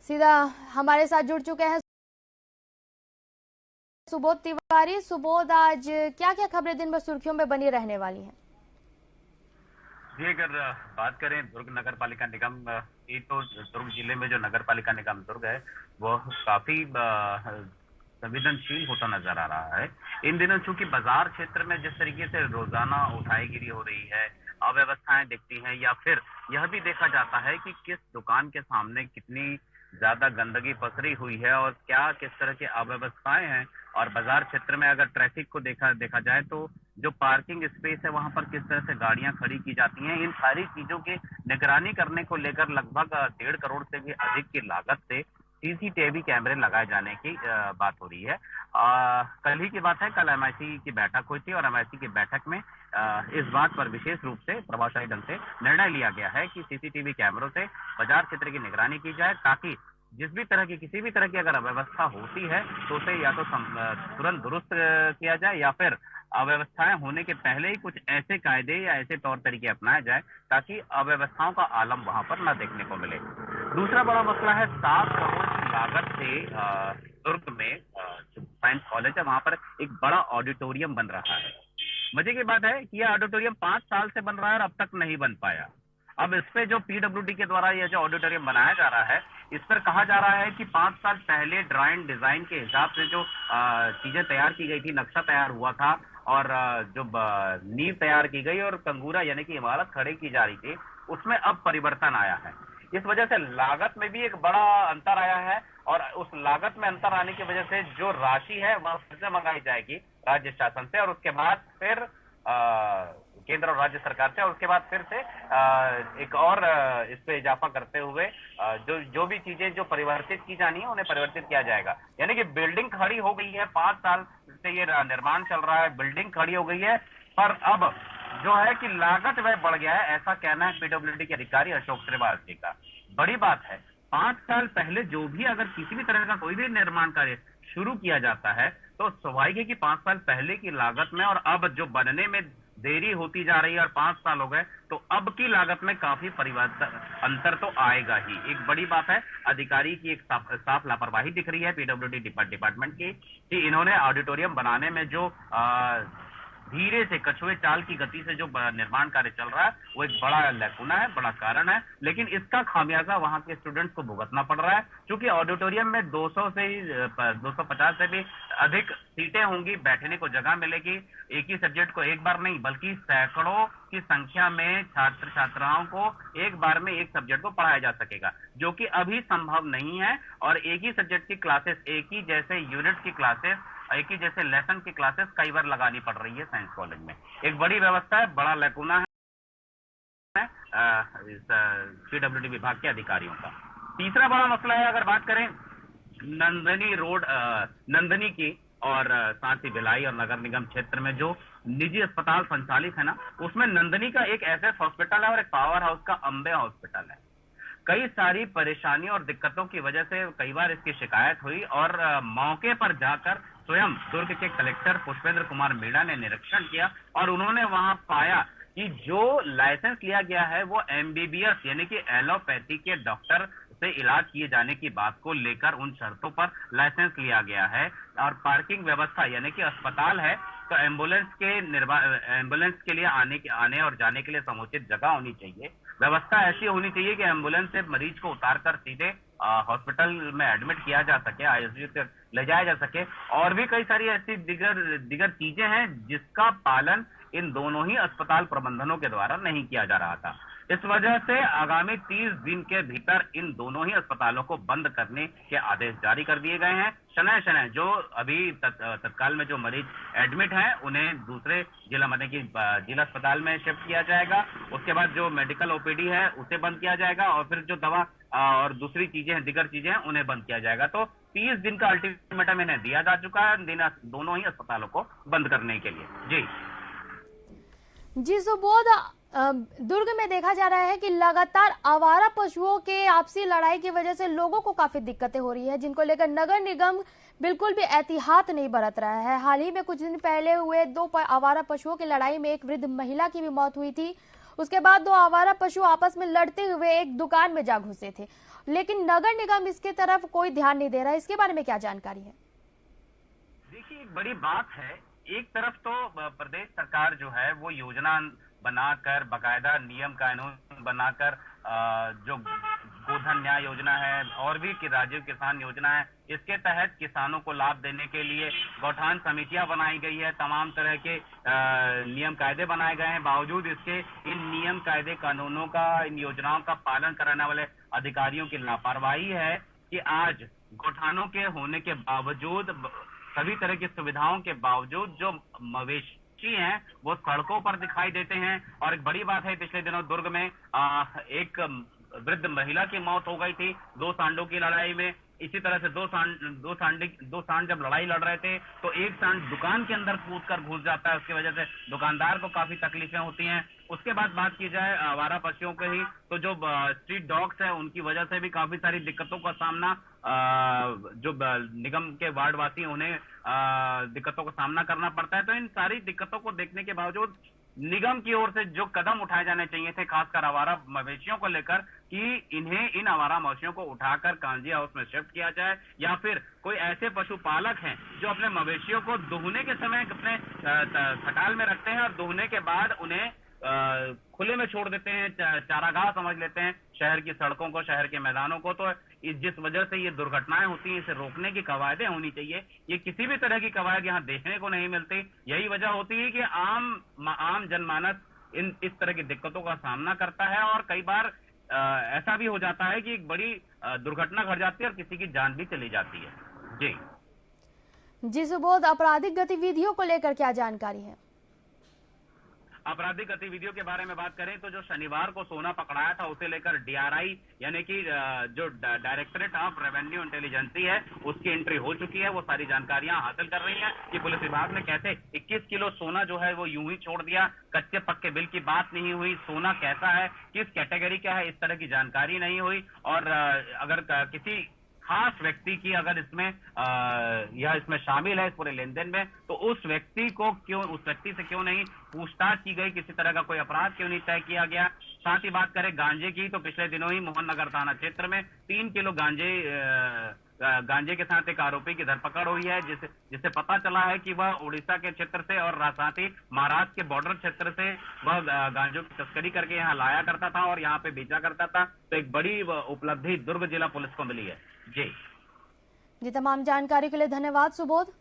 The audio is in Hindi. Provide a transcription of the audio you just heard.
सीधा हमारे साथ जुड़ चुके हैं सुबोध तिवारी। सुबोध, आज क्या क्या खबरें दिन भर सुर्खियों में बनी रहने वाली हैं? जी, अगर बात करें दुर्ग नगर पालिका निगम की, तो दुर्ग जिले में जो नगर पालिका निगम दुर्ग है वो काफी संवेदनशील होता नजर आ रहा है। इन दिनों चूंकि बाजार क्षेत्र में जिस तरीके से रोजाना उठाईगिरी हो रही है, अव्यवस्थाएं दिखती हैं, या फिर यह भी देखा जाता है कि किस दुकान के सामने कितनी ज्यादा गंदगी पसरी हुई है और क्या किस तरह की अव्यवस्थाएं हैं। और बाजार क्षेत्र में अगर ट्रैफिक को देखा देखा जाए तो जो पार्किंग स्पेस है वहां पर किस तरह से गाड़ियां खड़ी की जाती हैं, इन सारी चीजों की निगरानी करने को लेकर लगभग 1.5 करोड़ से भी अधिक की लागत से सीसीटीवी कैमरे लगाए जाने की बात हो रही है। कल ही की बात है, कल एमआईसी की बैठक हुई थी और एमआईसी की बैठक में इस बात पर विशेष रूप से प्रभावशाली ढंग से निर्णय लिया गया है कि सीसीटीवी कैमरों से बाजार क्षेत्र की निगरानी की जाए, ताकि जिस भी तरह की किसी भी तरह की अगर अव्यवस्था होती है तो उसे या तो तुरंत दुरुस्त किया जाए, या फिर अव्यवस्थाएं होने के पहले ही कुछ ऐसे कायदे या ऐसे तौर तरीके अपनाए जाए ताकि अव्यवस्थाओं का आलम वहां पर न देखने को मिले। दूसरा बड़ा मसला है 7 करोड़ की लागत से दुर्ग में जो साइंस कॉलेज है वहां पर एक बड़ा ऑडिटोरियम बन रहा है। मजे की बात है कि यह ऑडिटोरियम 5 साल से बन रहा है और अब तक नहीं बन पाया। अब इस पे जो पीडब्ल्यूडी के द्वारा यह जो ऑडिटोरियम बनाया जा रहा है, इस पर कहा जा रहा है कि 5 साल पहले ड्राइंग डिजाइन के हिसाब से जो चीजें तैयार की गई थी, नक्शा तैयार हुआ था और जो नींव तैयार की गई और कंगूरा यानी कि इमारत खड़ी की जा रही थी, उसमें अब परिवर्तन आया है। इस वजह से लागत में भी एक बड़ा अंतर आया है और उस लागत में अंतर आने की वजह से जो राशि है वह फिर से मंगाई जाएगी राज्य शासन से, और उसके बाद फिर केंद्र और राज्य सरकार से, और उसके बाद फिर से एक और इस पे इजाफा करते हुए जो भी चीजें जो परिवर्तित की जानी है उन्हें परिवर्तित किया जाएगा। यानी कि बिल्डिंग खड़ी हो गई है, 5 साल से ये निर्माण चल रहा है, बिल्डिंग खड़ी हो गई है, पर अब जो है कि लागत वह बढ़ गया है, ऐसा कहना है पीडब्ल्यूडी के अधिकारी अशोक श्रीवास्तव का। बड़ी बात है, 5 साल पहले जो भी अगर किसी भी तरह का कोई भी निर्माण कार्य शुरू किया जाता है तो स्वाभाविक है कि 5 साल पहले की लागत में और अब जो बनने में देरी होती जा रही है और 5 साल हो गए, तो अब की लागत में काफी परिवर्तन अंतर तो आएगा ही। एक बड़ी बात है, अधिकारी की एक साफ लापरवाही दिख रही है पीडब्ल्यूडी डिपार्टमेंट की कि इन्होंने ऑडिटोरियम बनाने में जो धीरे से कछुए चाल की गति से जो निर्माण कार्य चल रहा है वो एक बड़ा लैकुना है, बड़ा कारण है, लेकिन इसका खामियाजा वहां के स्टूडेंट्स को भुगतना पड़ रहा है। क्योंकि ऑडिटोरियम में 200 से ही 250 से भी अधिक सीटें होंगी, बैठने को जगह मिलेगी, एक ही सब्जेक्ट को एक बार नहीं बल्कि सैकड़ों की संख्या में छात्र छात्राओं को एक बार में एक सब्जेक्ट को पढ़ाया जा सकेगा, जो कि अभी संभव नहीं है। और एक ही सब्जेक्ट की क्लासेस, एक ही जैसे यूनिट की क्लासेस, एक ही जैसे लेसन की क्लासेस कई बार लगानी पड़ रही है साइंस कॉलेज में। एक बड़ी व्यवस्था है, बड़ा लैकुना है इस पीडब्ल्यूडी विभाग के अधिकारियों का। तीसरा बड़ा मसला है, अगर बात करें नंदनी रोड, नंदनी की और साथ ही भिलाई और नगर निगम क्षेत्र में जो निजी अस्पताल संचालित है ना, उसमें नंदनी का एक एसएस हॉस्पिटल है और एक पावर हाउस का अंबे हॉस्पिटल है। कई सारी परेशानियों और दिक्कतों की वजह से कई बार इसकी शिकायत हुई और मौके पर जाकर स्वयं दुर्ग के कलेक्टर पुष्पेंद्र कुमार मीणा ने निरीक्षण किया और उन्होंने वहां पाया कि जो लाइसेंस लिया गया है वो एमबीबीएस यानी कि एलोपैथी के डॉक्टर से इलाज किए जाने की बात को लेकर उन शर्तों पर लाइसेंस लिया गया है। और पार्किंग व्यवस्था यानी कि अस्पताल है तो एम्बुलेंस के लिए आने और जाने के लिए समुचित जगह होनी चाहिए। व्यवस्था ऐसी होनी चाहिए कि एम्बुलेंस से मरीज को उतारकर सीधे हॉस्पिटल में एडमिट किया जा सके, आईसीयू तक ले जाया जा सके। और भी कई सारी ऐसी दिगर चीजें हैं जिसका पालन इन दोनों ही अस्पताल प्रबंधनों के द्वारा नहीं किया जा रहा था। इस वजह से आगामी 30 दिन के भीतर इन दोनों ही अस्पतालों को बंद करने के आदेश जारी कर दिए गए हैं। शनय शनय जो अभी तत्काल में जो मरीज एडमिट हैं उन्हें दूसरे जिला मतलब कि जिला अस्पताल में शिफ्ट किया जाएगा। उसके बाद जो मेडिकल ओपीडी है उसे बंद किया जाएगा और फिर जो दवा और दूसरी चीजें हैं, दिगर चीजें हैं, उन्हें बंद किया जाएगा। तो 30 दिन का अल्टीमेटम इन्हें दिया जा चुका है दोनों ही अस्पतालों को बंद करने के लिए। जी सुबोध, दुर्ग में देखा जा रहा है कि लगातार आवारा पशुओं के आपसी लड़ाई की वजह से लोगों को काफी दिक्कतें हो रही है, जिनको लेकर नगर निगम बिल्कुल भी एहतियात नहीं बरत रहा है। हाल ही में कुछ दिन पहले हुए 2 आवारा पशुओं की लड़ाई में एक वृद्ध महिला की भी मौत हुई थी उसके बाद 2 आवारा पशु आपस में लड़ते हुए एक दुकान में जा घुसे थे, लेकिन नगर निगम इसके तरफ कोई ध्यान नहीं दे रहा है। इसके बारे में क्या जानकारी है? देखिए, एक बड़ी बात है। एक तरफ तो प्रदेश सरकार जो है वो योजना बनाकर, बाकायदा नियम कानून बनाकर, जो गोधन न्याय योजना है और भी कि राजीव किसान योजना है, इसके तहत किसानों को लाभ देने के लिए गौठान समितियां बनाई गई है, तमाम तरह के नियम कायदे बनाए गए हैं। बावजूद इसके इन नियम कायदे कानूनों का, इन योजनाओं का पालन कराने वाले अधिकारियों की लापरवाही है कि आज गौठानों के होने के बावजूद, सभी तरह की सुविधाओं के बावजूद जो मवेशी हैं वो सड़कों पर दिखाई देते हैं। और एक बड़ी बात है, पिछले दिनों दुर्ग में एक वृद्ध महिला की मौत हो गई थी 2 सांडों की लड़ाई में। इसी तरह से दो सांड जब लड़ाई लड़ रहे थे तो एक सांड दुकान के अंदर कूदकर घुस जाता है, उसकी वजह से दुकानदार को काफी तकलीफें होती हैं। उसके बाद बात की जाए आवारा पशुओं के ही, तो जो स्ट्रीट डॉग्स है उनकी वजह से भी काफी सारी दिक्कतों का सामना जो निगम के वार्डवासी उन्हें दिक्कतों का सामना करना पड़ता है। तो इन सारी दिक्कतों को देखने के बावजूद निगम की ओर से जो कदम उठाए जाने चाहिए थे, खासकर आवारा मवेशियों को लेकर, कि इन आवारा मवेशियों को उठाकर कांजी हाउस में शिफ्ट किया जाए, या फिर कोई ऐसे पशुपालक हैं जो अपने मवेशियों को दुहने के समय अपने खटाल में रखते हैं और दुहने के बाद उन्हें खुले में छोड़ देते हैं, चारागाह समझ लेते हैं शहर की सड़कों को, शहर के मैदानों को। तो जिस वजह से ये दुर्घटनाएं होती हैं, इसे रोकने की कवायदें होनी चाहिए। ये किसी भी तरह की कवायद यहाँ देखने को नहीं मिलती। यही वजह होती है कि आम जनमानस इस तरह की दिक्कतों का सामना करता है और कई बार ऐसा भी हो जाता है कि एक बड़ी दुर्घटना घट जाती है और किसी की जान भी चली जाती है। जी सुबोध, आपराधिक गतिविधियों को लेकर क्या जानकारी है? आपराधिक गतिविधियों के बारे में बात करें तो जो शनिवार को सोना पकड़ाया था, उसे लेकर डीआरआई यानी कि जो डायरेक्टरेट ऑफ रेवेन्यू इंटेलिजेंसी है, उसकी एंट्री हो चुकी है। वो सारी जानकारियां हासिल कर रही हैं कि पुलिस विभाग ने कैसे 21 किलो सोना जो है वो यूं ही छोड़ दिया। कच्चे पक्के बिल की बात नहीं हुई, सोना कैसा है, किस कैटेगरी का है, इस तरह की जानकारी नहीं हुई। और अगर किसी खास व्यक्ति की अगर इसमें शामिल है इस पूरे लेन देन में, तो उस व्यक्ति से क्यों नहीं पूछताछ की गई, किसी तरह का कोई अपराध क्यों नहीं तय किया गया। साथ ही बात करें गांजे की, तो पिछले दिनों ही मोहन नगर थाना क्षेत्र में 3 किलो गांजे के साथ एक आरोपी की धरपकड़ हुई है, जिसे पता चला है कि वह उड़ीसा के क्षेत्र से और साथ ही महाराष्ट्र के बॉर्डर क्षेत्र से वह गांजों की तस्करी करके यहाँ लाया करता था और यहाँ पे बेचा करता था। तो एक बड़ी उपलब्धि दुर्ग जिला पुलिस को मिली है। जी, तमाम जानकारी के लिए धन्यवाद सुबोध।